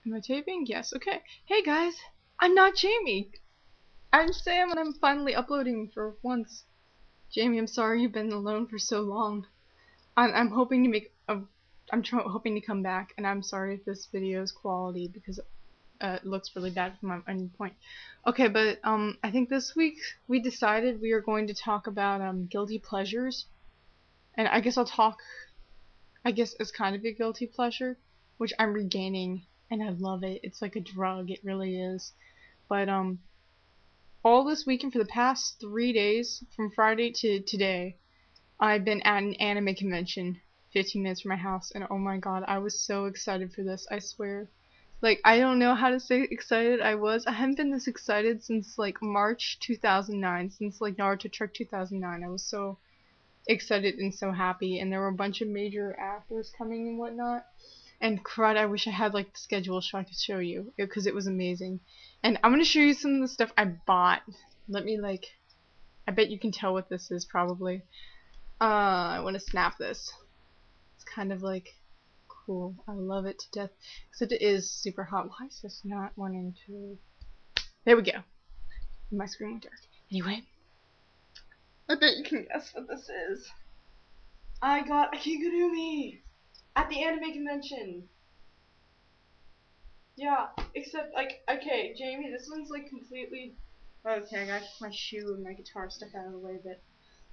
Am I taping? Yes, okay. Hey guys, I'm not Jamie. I'm Sam and I'm finally uploading for once. Jamie, I'm sorry you've been alone for so long. I'm hoping to make a... hoping to come back, and I'm sorry if this video's quality because it looks really bad from my end point. Okay, but I think this week we decided we are going to talk about guilty pleasures. And I guess it's kind of a guilty pleasure, which I'm regaining, and I love it. It's like a drug, it really is. But all this weekend for the past 3 days, from Friday to today, I've been at an anime convention 15 minutes from my house, and oh my god, I was so excited for this, I swear. Like, I don't know how to say excited I was. I haven't been this excited since like March 2009, since like Naruto Trek 2009. I was so excited and so happy, and there were a bunch of major actors coming and whatnot. And crud, I wish I had like the schedule so I could show you, because it was amazing. And I'm gonna show you some of the stuff I bought. Let me like, I bet you can tell what this is probably. I want to snap this. It's kind of like cool. I love it to death, except it is super hot. Why is this not wanting to? There we go. My screen went dark. Anyway, I bet you can guess what this is. I got a Kigurumi at the anime convention. Yeah, except like, okay, Jamie, this one's like completely. Okay, I gotta keep my shoe and my guitar stuff out of the way, but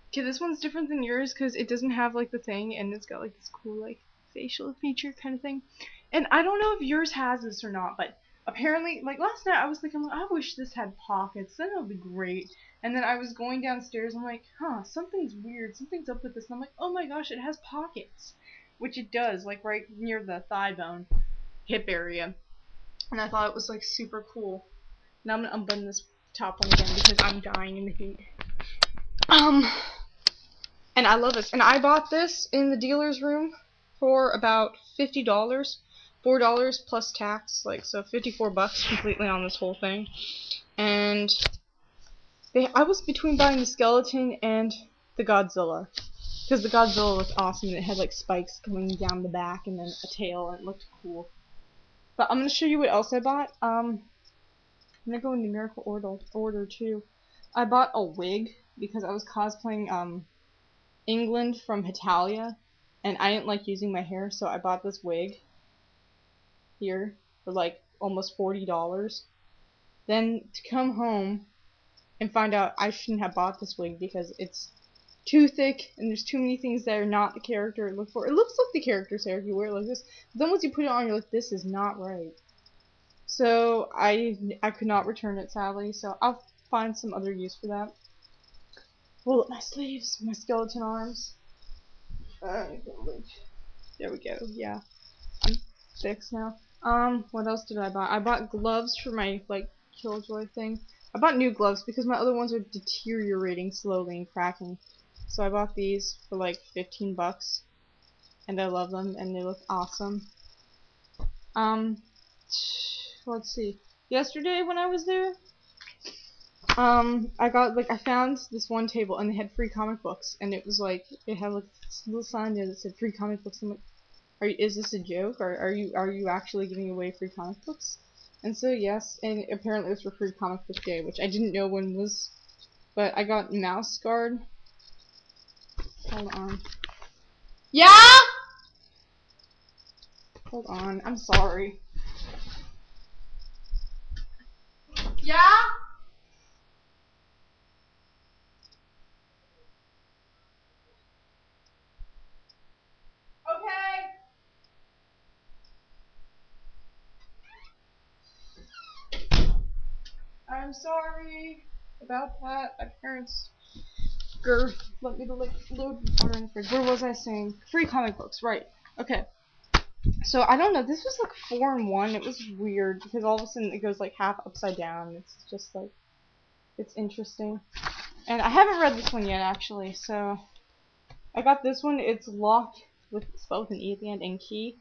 okay, this one's different than yours because it doesn't have like the thing, and it's got like this cool like facial feature kind of thing. And I don't know if yours has this or not, but apparently, like last night, I was thinking, like, I wish this had pockets. Then it would be great. And then I was going downstairs, I'm like, huh, something's weird. Something's up with this. And I'm like, oh my gosh, it has pockets, which it does, like right near the thigh bone, hip area. And I thought it was like super cool. Now I'm gonna unbutton this top one again because I'm dying in the heat. And I love this. And I bought this in the dealer's room for about $50. $4 plus tax, like, so 54 bucks completely on this whole thing. And I was between buying the skeleton and the Godzilla, because the Godzilla looked awesome and it had like spikes coming down the back and then a tail, and it looked cool. But I'm gonna show you what else I bought. I'm gonna go in numerical order too. I bought a wig because I was cosplaying England from Hitalia, and I didn't like using my hair, so I bought this wig here for like almost $40. Then to come home and find out I shouldn't have bought this wig because it's too thick and there's too many things that are not the character I look for. It looks like the character's hair if you wear it like this, but then once you put it on, you're like, this is not right. So I could not return it, sadly, so I'll find some other use for that. Roll up my sleeves, my skeleton arms. There we go, yeah. I'm fixed now. What else did I buy? I bought gloves for my, like, Killjoy thing. I bought new gloves because my other ones are deteriorating slowly and cracking. So I bought these for like 15 bucks. And I love them and they look awesome. Let's see. Yesterday when I was there, I found this one table and they had free comic books, and it was like, it had like this little sign there that said free comic books. I'm like, is this a joke, or are you actually giving away free comic books? And so yes, and apparently it was for Free Comic Book Day, which I didn't know when was, but I got Mouse Guard. Hold on. Yeah? Hold on, I'm sorry. Yeah? Okay. I'm sorry about that. My parents let me load water in the fridge. Where was I saying? Free comic books, right. Okay. So I don't know, this was like 4-in-1. It was weird because all of a sudden it goes like half upside down. It's just like, it's interesting. And I haven't read this one yet actually, so I got this one. It's locked with spelled with an E at the end and key.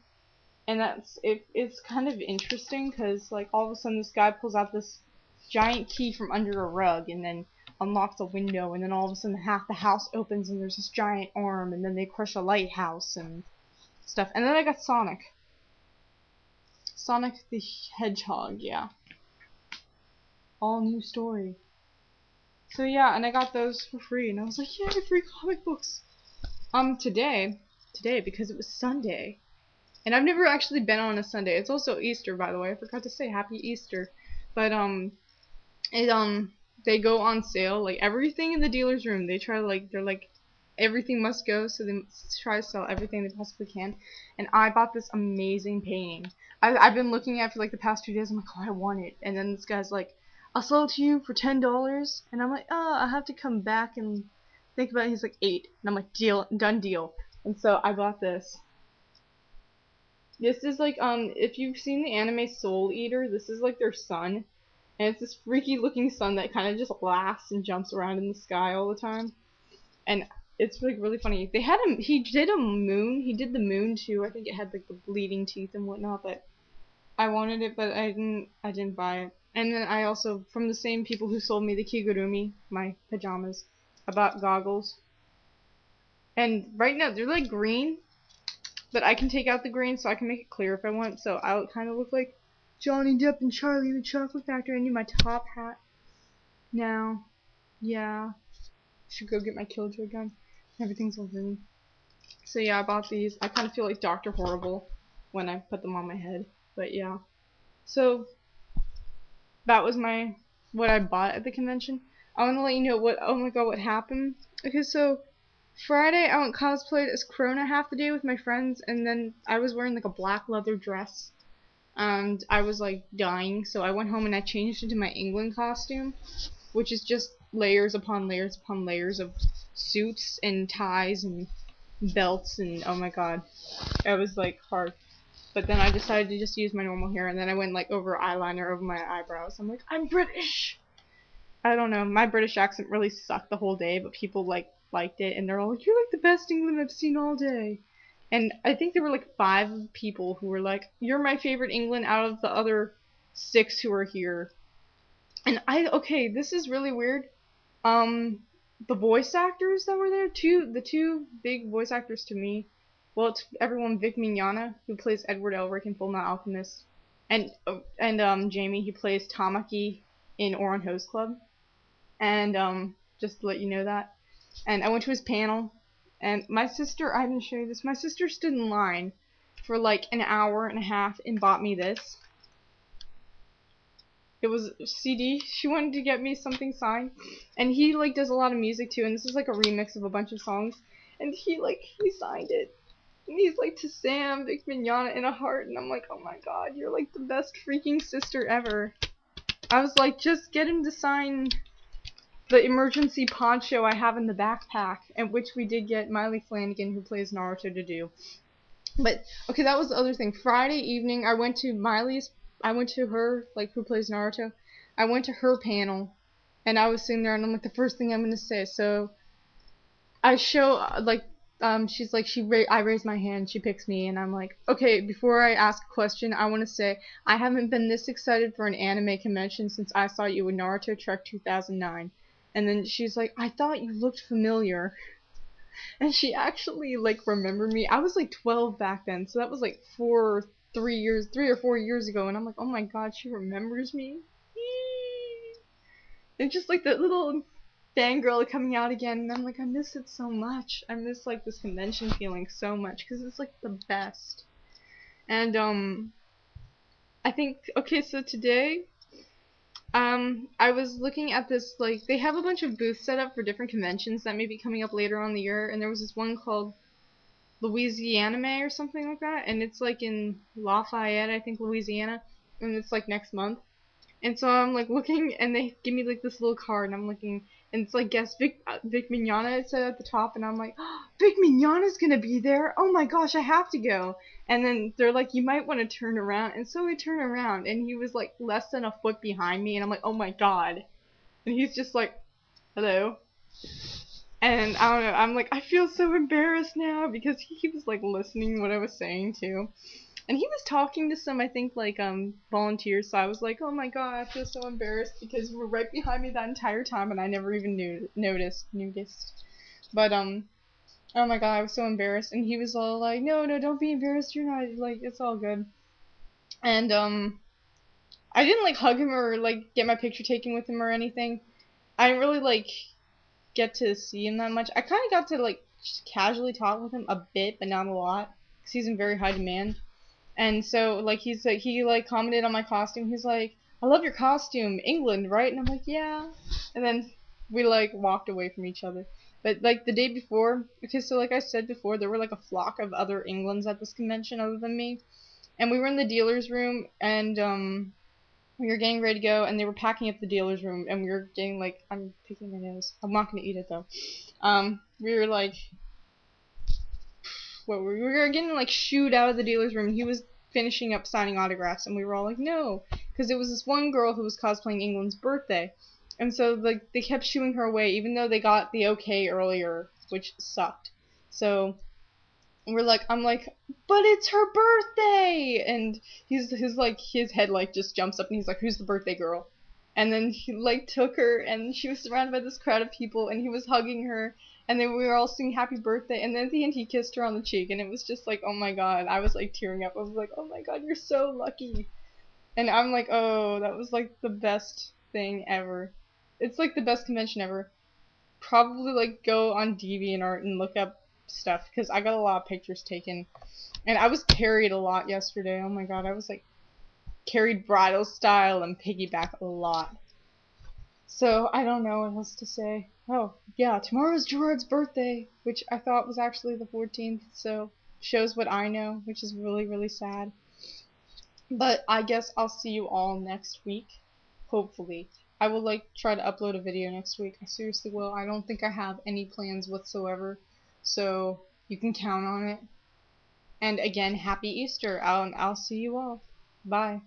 And it's kind of interesting because like all of a sudden this guy pulls out this giant key from under a rug and then unlocks a window, and then all of a sudden half the house opens and there's this giant arm, and then they crush a lighthouse and stuff. And then I got Sonic. Sonic the Hedgehog, yeah. All new story. So yeah, and I got those for free, and I was like, yay, free comic books. Today, because it was Sunday, and I've never actually been on a Sunday. It's also Easter, by the way. I forgot to say Happy Easter. But they go on sale, like everything in the dealer's room. They try to they're like, everything must go, so they try to sell everything they possibly can. And I bought this amazing painting. I've been looking at it for like the past 2 days. I'm like, oh, I want it. And then this guy's like, I'll sell it to you for $10. And I'm like, oh, I have to come back and think about it. He's like, 8. And I'm like, deal, done deal. And so I bought this. This is like, if you've seen the anime Soul Eater, this is like their son. And it's this freaky looking sun that kind of just laughs and jumps around in the sky all the time. And it's like really funny. He did a moon. He did the moon too. I think it had like the bleeding teeth and whatnot. But I wanted it, but I didn't buy it. And then I also, from the same people who sold me the kigurumi, my pajamas, I bought goggles. And right now they're like green, but I can take out the green so I can make it clear if I want. So I'll kind of look like Johnny Depp and Charlie in the Chocolate Factory. I need my top hat now. Yeah. Should go get my Killjoy gun. Everything's all green. So yeah, I bought these. I kind of feel like Dr. Horrible when I put them on my head. But yeah. So that was what I bought at the convention. I want to let you know what happened. Okay, so Friday I went cosplayed as Corona half the day with my friends, and then I was wearing like a black leather dress. And I was like dying, so I went home and I changed into my England costume, which is just layers upon layers upon layers of suits and ties and belts, and oh my god, it was like hard. But then I decided to just use my normal hair, and then I went like over eyeliner over my eyebrows. I'm like, I'm British! I don't know, my British accent really sucked the whole day, but people liked it, and they're all like, you're like the best England I've seen all day. And I think there were like 5 people who were like, you're my favorite England out of the other 6 who are here. And okay, this is really weird. The voice actors that were there, the two big voice actors to me, well, it's everyone, Vic Mignogna, who plays Edward Elric in Fullmetal Alchemist, and Jaime, he plays Tamaki in Ouran Host Club. And just to let you know that. And I went to his panel, and my sister, I didn't show you this, my sister stood in line for like an hour and a half and bought me this. It was a CD. She wanted to get me something signed, and he like does a lot of music too, and this is like a remix of a bunch of songs, and he signed it, and he's like, to Sam, Vic Mignogna, in a heart, and I'm like, oh my god, you're like the best freaking sister ever. I was like, just get him to sign the emergency poncho I have in the backpack, and which we did get Miley Flanagan, who plays Naruto, to do. But okay, that was the other thing. Friday evening, I went to her, like, who plays Naruto. I went to her panel, and I was sitting there, and I'm like, the first thing I'm gonna say. So I show she's like, I raise my hand, she picks me, and I'm like, okay, before I ask a question, I want to say I haven't been this excited for an anime convention since I saw you in Naruto Trek 2009. And then she's like, I thought you looked familiar. And she actually like remembered me. I was like 12 back then, so that was like 3 or 4 years ago, and I'm like, oh my god, she remembers me. And just like that little fangirl coming out again, and I'm like, I miss it so much. I miss like this convention feeling so much, because it's like the best. And I think, okay, so today I was looking at this, like, they have a bunch of booths set up for different conventions that may be coming up later on the year, and there was this one called Louisiana or something like that, and it's like in Lafayette, I think, Louisiana, and it's like next month. And so I'm like looking, and they give me like this little card, and I'm looking, and it's like, guess Vic Mignogna, it said at the top, and I'm like, oh, Vic Mignogna's gonna be there, oh my gosh, I have to go. And then they're like, you might want to turn around, and so I turn around, and he was like less than a foot behind me, and I'm like, oh my god. And he's just like, hello. And I don't know, I'm like, I feel so embarrassed now, because he was like listening to what I was saying too. And he was talking to some, I think, like, volunteers, so I was like, oh my god, I feel so embarrassed, because you were right behind me that entire time, and I never even noticed. But, oh my god, I was so embarrassed, and he was all like, no, don't be embarrassed, you're not, like, it's all good. And I didn't like hug him or like get my picture taken with him or anything. I didn't really like get to see him that much. I kind of got to like just casually talk with him a bit, but not a lot, because he's in very high demand. And so like he like commented on my costume. He's like, "I love your costume, England, right?" And I'm like, "Yeah." And then we like walked away from each other. But like the day before, okay, so like I said before, there were like a flock of other Englands at this convention other than me, and we were in the dealer's room, and we were getting ready to go, and they were packing up the dealer's room, and we were getting like, I'm picking my nose. I'm not gonna eat it though. We were like, what we were getting like shooed out of the dealer's room. He was finishing up signing autographs, and we were all like, no, because it was this one girl who was cosplaying England's birthday, and so like they kept shooing her away, even though they got the okay earlier, which sucked. So I'm like, but it's her birthday, and his head like just jumps up, and he's like, who's the birthday girl? And then he like took her, and she was surrounded by this crowd of people, and he was hugging her, and then we were all singing happy birthday, and then at the end he kissed her on the cheek, and it was just like, oh my god, I was like tearing up. I was like, oh my god, you're so lucky. And I'm like, oh, that was like the best thing ever. It's like the best convention ever. Probably like go on DeviantArt and look up stuff, because I got a lot of pictures taken, and I was carried a lot yesterday. Oh my god, I was like carried bridal style and piggyback a lot. So I don't know what else to say. Oh yeah, tomorrow's Gerard's birthday, which I thought was actually the 14th, so shows what I know, which is really sad. But I guess I'll see you all next week, hopefully. I will like try to upload a video next week. I seriously will. I don't think I have any plans whatsoever, so you can count on it. And again, happy Easter. I'll see you all. Bye.